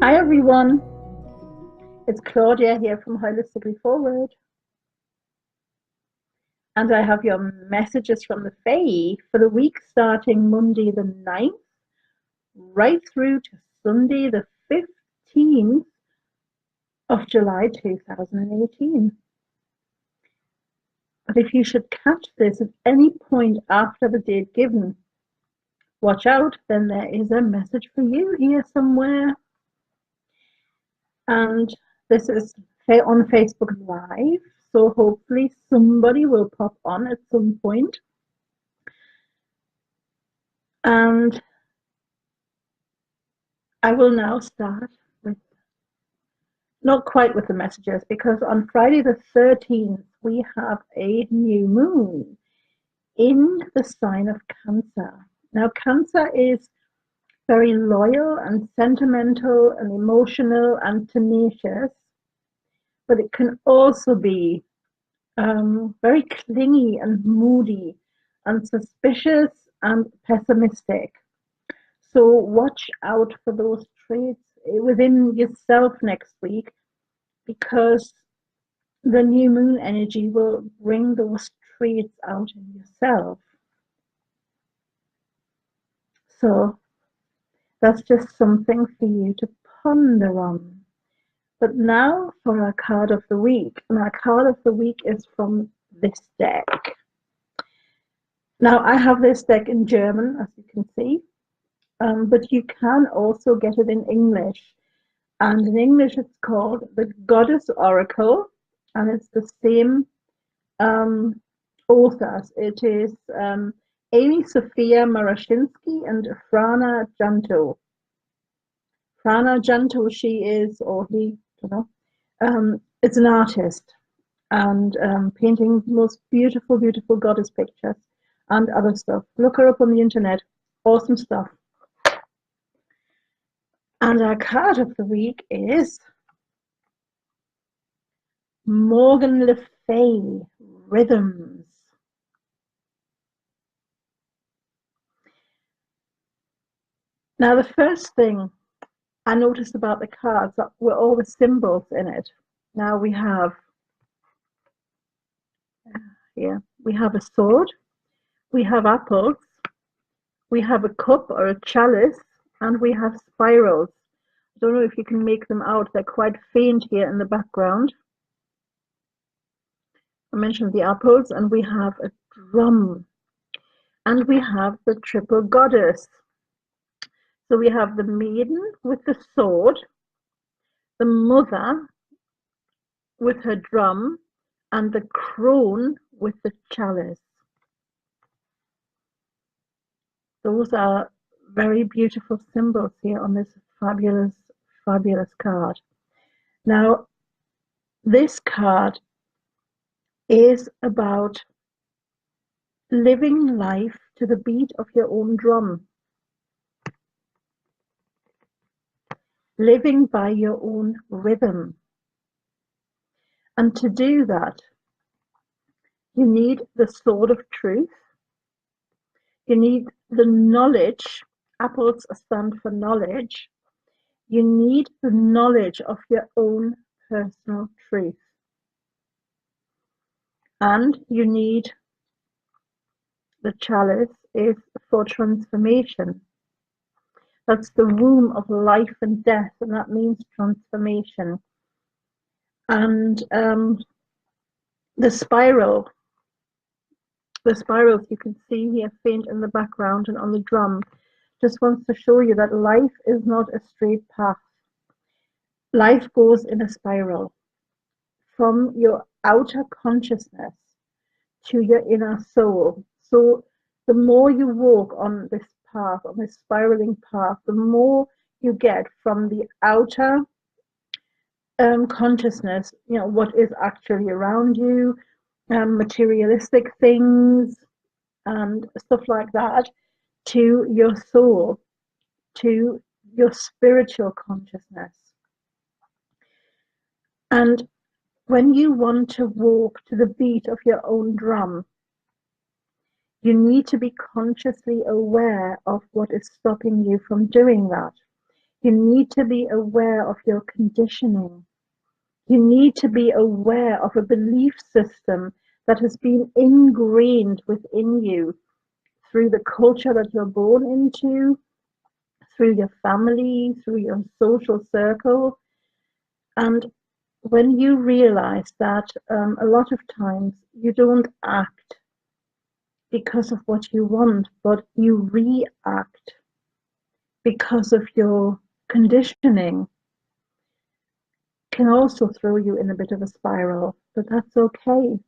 Hi everyone, it's Claudia here from Holistically Forward, and I have your messages from the Fae for the week starting Monday the 9th right through to Sunday the 15th of July 2018. But if you should catch this at any point after the date given, watch out, then there is a message for you here somewhere. And this is on Facebook Live, so hopefully somebody will pop on at some point. And I will now start with, not quite with the messages, because on Friday the 13th, we have a new moon in the sign of Cancer. Now, Cancer is very loyal and sentimental and emotional and tenacious, but it can also be very clingy and moody and suspicious and pessimistic. So watch out for those traits within yourself next week, because the new moon energy will bring those traits out in yourself. So that's just something for you to ponder on. But now for our card of the week. And our card of the week is from this deck. Now I have this deck in German, as you can see, but you can also get it in English. And in English, it's called the Goddess Oracle, and it's the same authors. It is Amy Sophia Marashinsky and Frana Janto. Frana Janto, she is, or he, I don't know, it's an artist and painting most beautiful, beautiful goddess pictures and other stuff. Look her up on the internet. Awesome stuff. And our card of the week is Morgan Le Fay, Rhythms. Now, the first thing I noticed about the cards were all the symbols in it. Now we have here, we have a sword, we have apples, we have a cup or a chalice, and we have spirals. I don't know if you can make them out. They're quite faint here in the background. I mentioned the apples, and we have a drum, and we have the triple goddess. So we have the maiden with the sword, the mother with her drum, and the crone with the chalice. Those are very beautiful symbols here on this fabulous, fabulous card. Now, this card is about living life to the beat of your own drum. Living by your own rhythm. And to do that, you need the sword of truth. You need the knowledge. Apples stand for knowledge. You need the knowledge of your own personal truth. And you need the chalice is for transformation. That's the womb of life and death, and that means transformation. And the spirals you can see here faint in the background and on the drum just wants to show you that life is not a straight path. Life goes in a spiral from your outer consciousness to your inner soul. So the more you walk on this path, on this spiraling path, the more you get from the outer consciousness, you know, what is actually around you, materialistic things and stuff like that, to your soul, to your spiritual consciousness. And when you want to walk to the beat of your own drum, you need to be consciously aware of what is stopping you from doing that. You need to be aware of your conditioning. You need to be aware of a belief system that has been ingrained within you through the culture that you're born into, through your family, through your social circle. And when you realize that a lot of times you don't act because of what you want, but you react because of your conditioning, can also throw you in a bit of a spiral, but that's okay.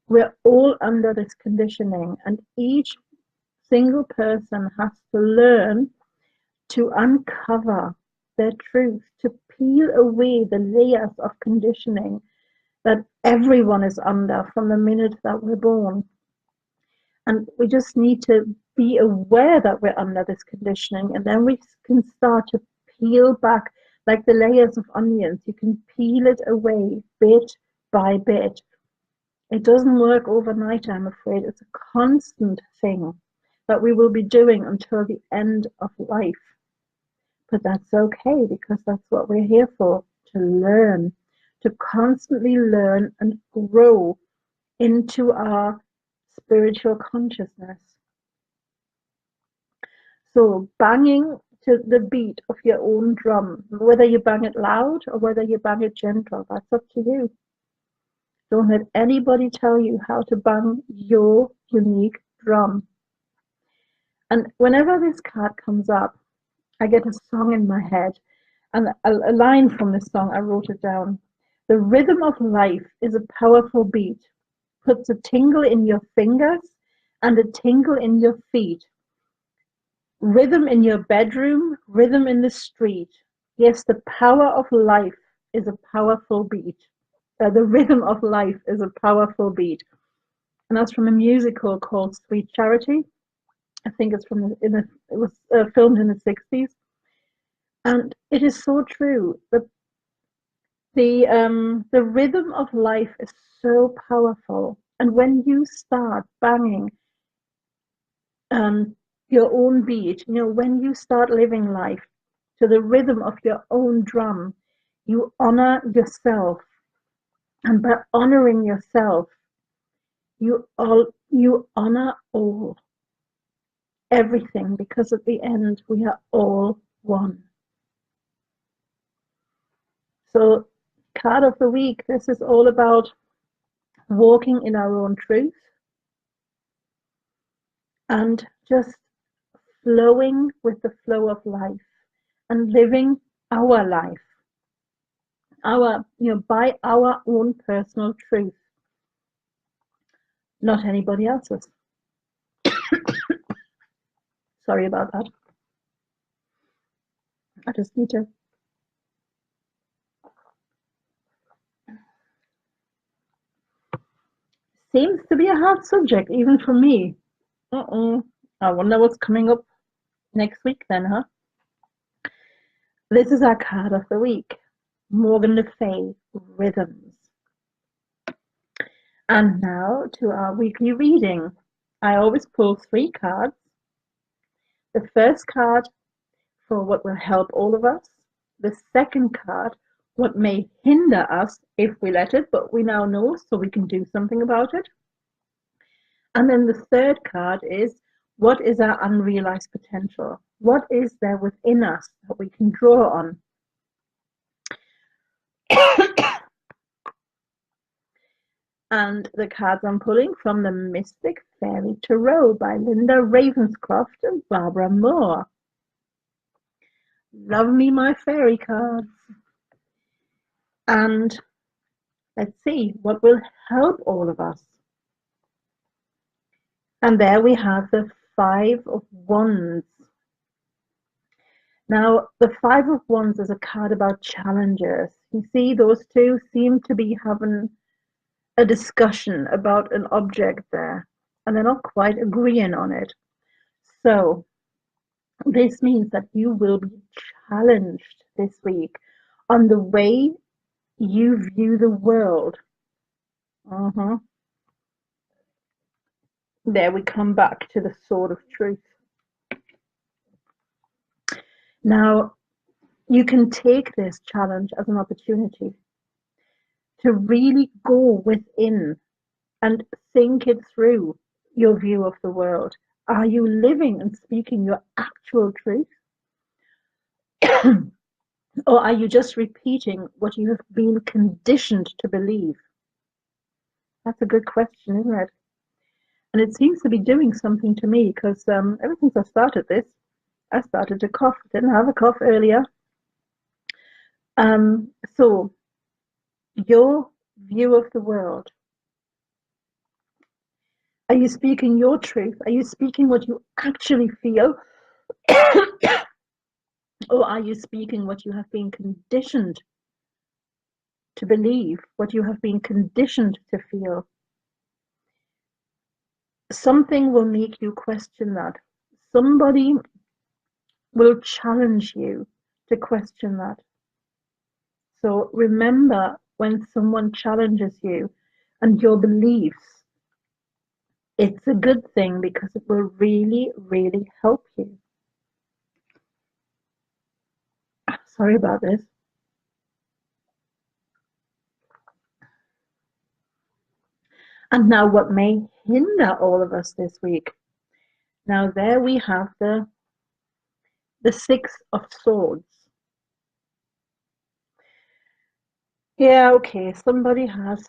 We're all under this conditioning, and each single person has to learn to uncover their truth, to peel away the layers of conditioning that everyone is under from the minute that we're born. And we just need to be aware that we're under this conditioning, and then we can start to peel back like the layers of onions. You can peel it away bit by bit. It doesn't work overnight, I'm afraid. It's a constant thing that we will be doing until the end of life. But that's okay, because that's what we're here for, to learn, to constantly learn and grow into our spiritual consciousness. So banging to the beat of your own drum, whether you bang it loud or whether you bang it gentle, that's up to you. Don't let anybody tell you how to bang your unique drum. And whenever this card comes up, I get a song in my head, and a line from this song, I wrote it down. The rhythm of life is a powerful beat, puts a tingle in your fingers and a tingle in your feet. Rhythm in your bedroom, rhythm in the street. Yes, the power of life is a powerful beat. The rhythm of life is a powerful beat. And that's from a musical called Sweet Charity. I think it's from it was filmed in the 60s. And it is so true. The rhythm of life is so powerful. And when you start banging your own beat, when you start living life to the rhythm of your own drum, you honor yourself. And by honoring yourself, you honor all, everything, because at the end we are all one. So, card of the week, this is all about walking in our own truth and just flowing with the flow of life and living our life, by our own personal truth, not anybody else's. Sorry about that. I just need to. Seems to be a hard subject, even for me. I wonder what's coming up next week then, huh? This is our card of the week. Morgan Le Fay, Rhythms. And now to our weekly reading. I always pull 3 cards. The first card for what will help all of us. The second card, what may hinder us if we let it, but we now know, so we can do something about it. And then the third card is, what is our unrealized potential? What is there within us that we can draw on? And the cards I'm pulling from the Mystic Fairy Tarot by Linda Ravenscroft and Barbara Moore. Love me my fairy cards. And let's see what will help all of us. And there we have the 5 of Wands. Now, the 5 of Wands is a card about challenges. You see, those two seem to be having a discussion about an object there, and they're not quite agreeing on it. So this means that you will be challenged this week on the way you view the world. There we come back to the sword of truth. Now, You can take this challenge as an opportunity to really go within and think it through, your view of the world. Are you living and speaking your actual truth? Or are you just repeating what you have been conditioned to believe? That's a good question, isn't it? And it seems to be doing something to me because ever since I started this, I started to cough. Didn't have a cough earlier. So your view of the world. Are you speaking your truth? Are you speaking what you actually feel? Or are you speaking what you have been conditioned to believe, what you have been conditioned to feel? Something will make you question that. Somebody will challenge you to question that. So remember when someone challenges you and your beliefs, it's a good thing because it will really, really help you. Sorry about this. And now what may hinder all of us this week? Now there we have the Six of Swords. Yeah, okay, somebody has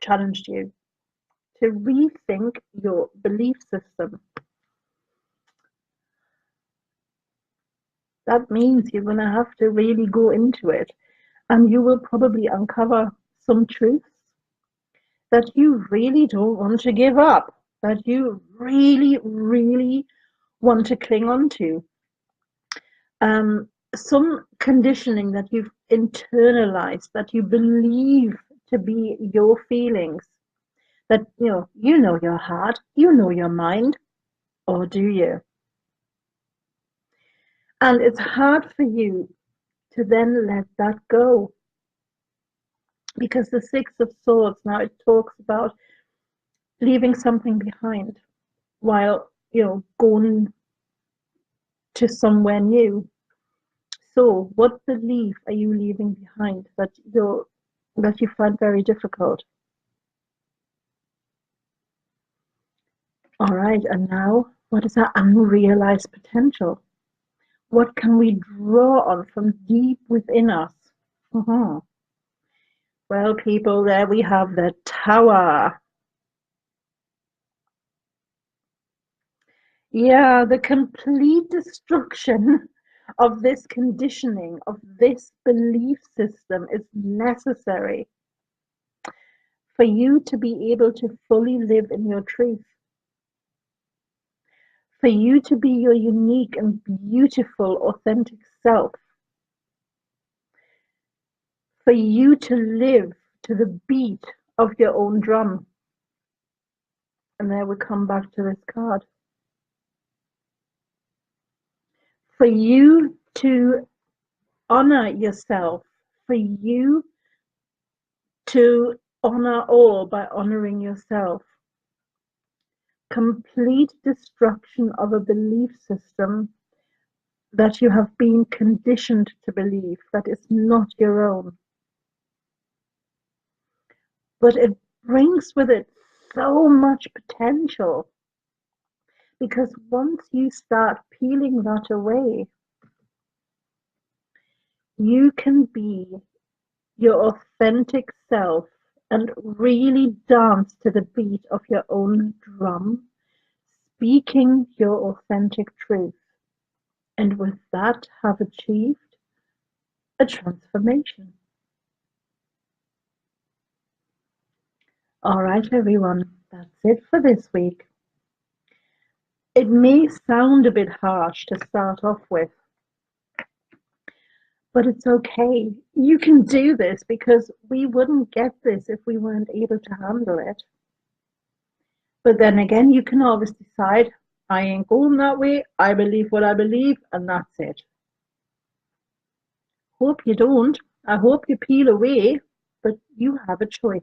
challenged you to rethink your belief system. That means you're going to have to really go into it, and you will probably uncover some truths that you really don't want to give up, that you really, really want to cling on to. Some conditioning that you've internalized, that you believe to be your feelings, that you know your heart, you know your mind, or do you? And it's hard for you to then let that go, because the Six of Swords, now it talks about leaving something behind while going to somewhere new. So what belief are you leaving behind that you find very difficult? All right, and now what is our unrealized potential? What can we draw on from deep within us? Uh-huh. Well, people, there we have the Tower. Yeah, the complete destruction of this conditioning, of this belief system is necessary for you to be able to fully live in your truth, for you to be your unique and beautiful, authentic self, for you to live to the beat of your own drum. And there we come back to this card. For you to honor yourself, for you to honor all by honoring yourself. Complete destruction of a belief system that you have been conditioned to believe that is not your own. But it brings with it so much potential, because once you start peeling that away, you can be your authentic self and really dance to the beat of your own drum, speaking your authentic truth, and with that have achieved a transformation. All right, everyone, that's it for this week. It may sound a bit harsh to start off with, but it's okay. You can do this, because we wouldn't get this if we weren't able to handle it. But then again, you can always decide, I ain't going that way. I believe what I believe, and that's it. Hope you don't. I hope you peel away, but you have a choice.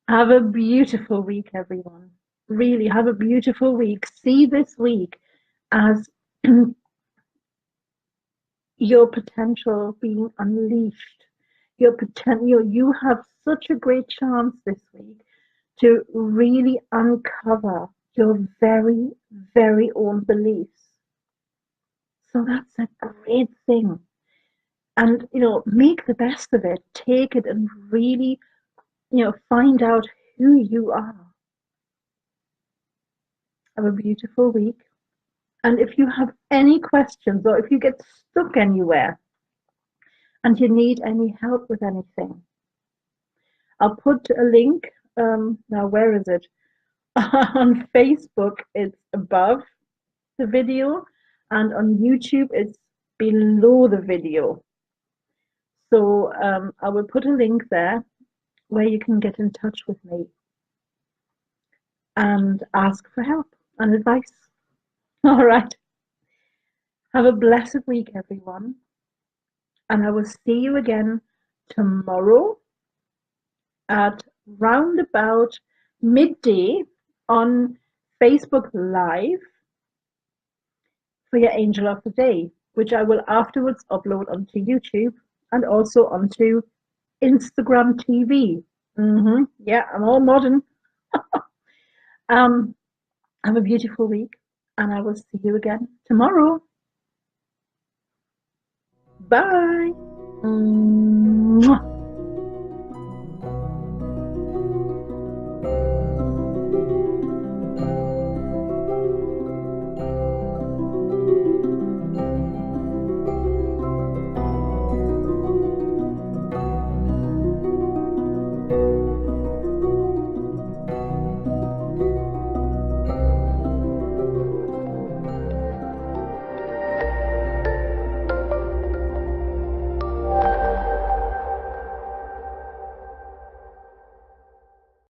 Have a beautiful week, everyone. Really have a beautiful week. See this week as your potential being unleashed. Your potential, you have such a great chance this week to really uncover your very, very own beliefs. So that's a great thing. And, make the best of it. Take it and really, find out who you are. Have a beautiful week. And if you have any questions or if you get stuck anywhere and you need any help with anything, I'll put a link. Now, where is it? On Facebook, it's above the video, and on YouTube, it's below the video. So I will put a link there where you can get in touch with me and ask for help and advice. All right. Have a blessed week, everyone. And I will see you again tomorrow at round about midday on Facebook Live for your Angel of the Day, which I will afterwards upload onto YouTube and also onto Instagram TV. Yeah, I'm all modern. Have a beautiful week, and I will see you again tomorrow. Bye.